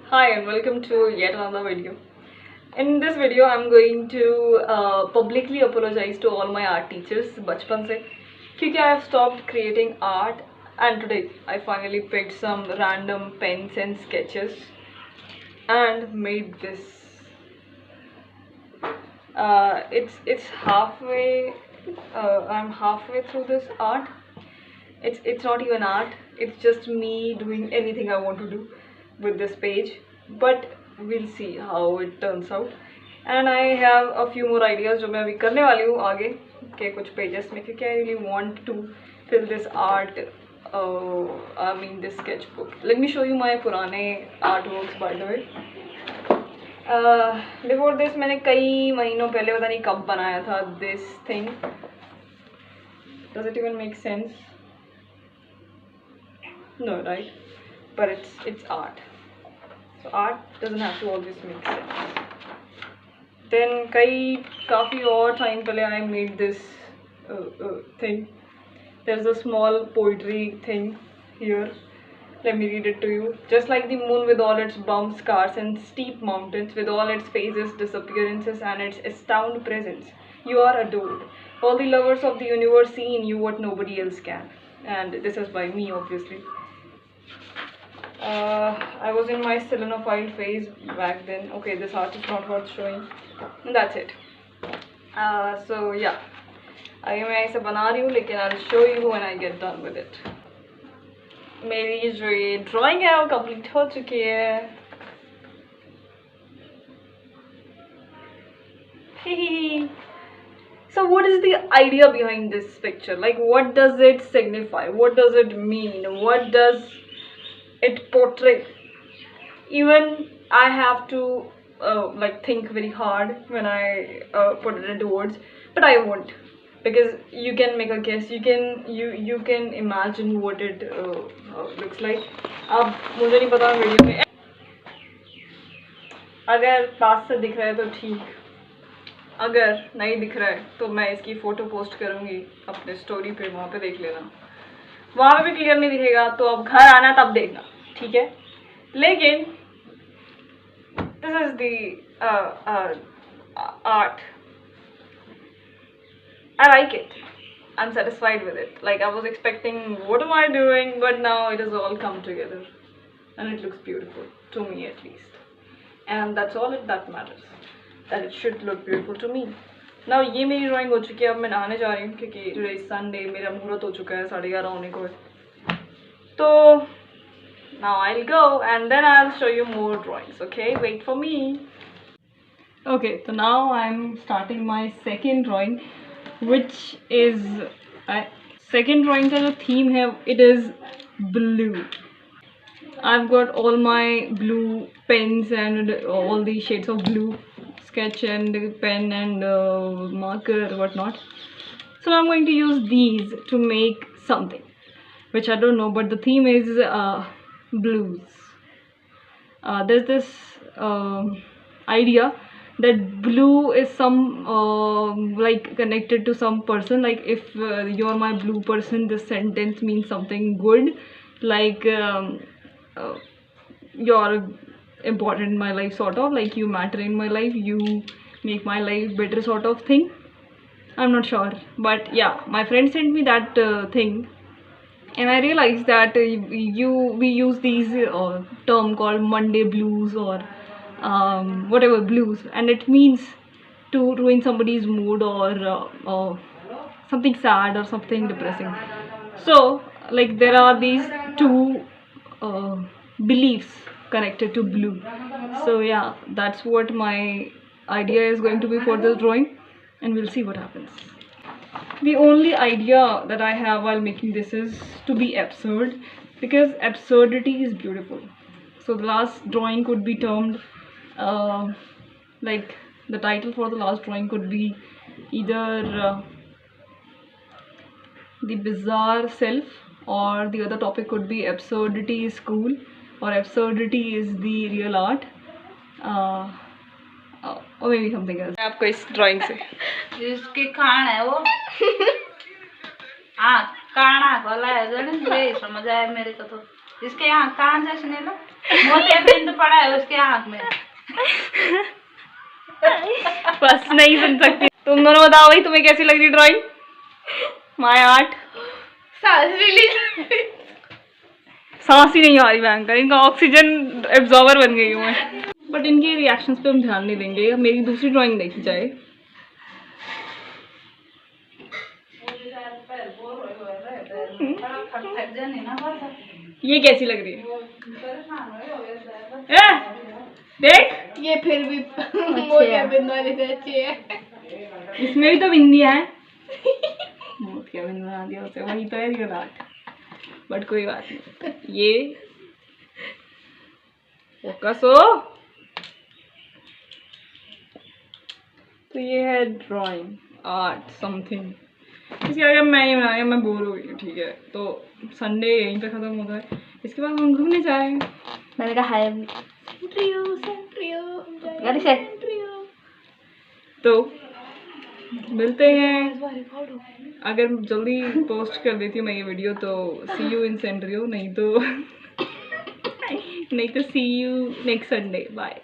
Hi and welcome to yet another video. In this video, I'm going to publicly apologize to all my art teachers बचपन से क्योंकि I have stopped creating art and today I finally picked some random pens and sketches and made this. It's halfway. I'm halfway through this art. It's not even art. It's just me doing anything I want to do with this page, but we'll see how it turns out. And I have a few more ideas जो मैं अभी करने वाली हूँ आगे के कुछ pages में क्योंकि I really want to fill this art. I mean this sketchbook. Let me show you my पुराने artworks by the way. Before this मैंने कई महीनों पहले पता नहीं कब बनाया था this thing. Does it even make sense? No, right? But it's art. So art doesn't have to always make sense. Then काफी और time पहले I made this thing. There's a small poetry thing here. Let me read it to you. Just like the moon with all its bumps, scars and steep mountains, with all its phases, disappearances and its astounding presence, you are adored. All the lovers of the universe see in you what nobody else can. And this is by me, obviously. I was in my selenophile phase back then. Okay, this art is not worth showing. And that's it. So yeah, अभी मैं इसे बना रही हूँ लेकिन I'll show you when I get done with it. मेरी जो ये drawing है वो complete हो चुकी है. So what is the idea behind this picture? Like, what does it signify? What does it mean? What does it portray? Even I have to like think very hard when I put it into words, but I won't because you can make a guess. You can imagine what it looks like. अब मुझे नहीं पता video में अगर पास से दिख रहा है तो ठीक, अगर नहीं दिख रहा है तो मैं इसकी फ़ोटो पोस्ट करूँगी अपने स्टोरी पे, वहाँ पे देख लेना. वहाँ पे भी क्लियर नहीं दिखेगा तो अब घर आना तब देखना, ठीक है. लेकिन this is the art. I like it. I'm satisfied with it. Like I was expecting, what am I doing? But now it has all come together, and it looks beautiful to me at least. And that's all that matters. That it should look beautiful to me. Now ये मेरी drawing हो चुकी है. अब मैं नहाने जा रही हूँ क्योंकि today is Sunday. मेरा मुहूर्त हो चुका है 11:30 होने को. तो now I'll go and then I'll show you more drawings. Okay, wait for me. Okay, so now I'm starting my second drawing, which is second drawing का जो theme है, it is blue. I've got all my blue pens and all the shades of blue, sketch and pen and marker, whatnot. So I'm going to use these to make something, which I don't know, but the theme is blues. There's this idea that blue is some like connected to some person. Like if you're my blue person, this sentence means something good, like you're important in my life, sort of like you matter in my life, you make my life better, sort of thing. I'm not sure, but yeah, my friend sent me that thing. And I realized that we use these term called Monday blues or whatever blues, and it means to ruin somebody's mood or something sad or something depressing. So like there are these two beliefs connected to blue. So yeah, that's what my idea is going to be for this drawing, and we'll see what happens. The only idea that I have while making this is to be absurd, because absurdity is beautiful. So the last drawing could be termed like the title for the last drawing could be either the bizarre self, or the other topic could be absurdity is cool, or absurdity is the real art, or maybe something else. आपको इस drawing से जिसके खान है वो हाँ काना वाला है समझ आया मेरे को तो इसके यहाँ कान से सुने लो, मोटे बिंदु पड़ा है उसके आँख में। बस नहीं सुन सकती। तुम दोनों बताओ भाई तुम्हें कैसी लग रही ड्राइंग? My art. सांस ही नहीं आ रही भयंकर, इनका ऑक्सीजन एब्जॉर्बर बन गई हूँ मैं। बट इनके रिएक्शंस पे हम ध्यान नहीं देंगे, अब मेरी दूसरी ड्राइंग देखी जाए। ये कैसी लग रही है? देख ये फिर भी मोतिया बिंदु वाली से अच्छी है। इसमें भी तो बिंदियां हैं। मोतिया बिंदु बना दिया उसे, वही तो है रियल आर्ट। बट कोई बात नहीं, ये फोकस हो। तो ये है ड्राइंग आर्ट समथिंग। इसके आगे मैं ये बना रही हूँ, मैं बोर हो गई हूँ। ठीक है, तो संडे यहीं पे खत्म होता है, इसके बाद हम घूमने जाएंगे। मैंने कहा है गाड़ी से। तो मिलते हैं, अगर जल्दी पोस्ट कर देती हूँ मैं ये वीडियो तो सी यू इन सेंट्रियो, नहीं तो सी यू नेक्स्ट संडे। बाय।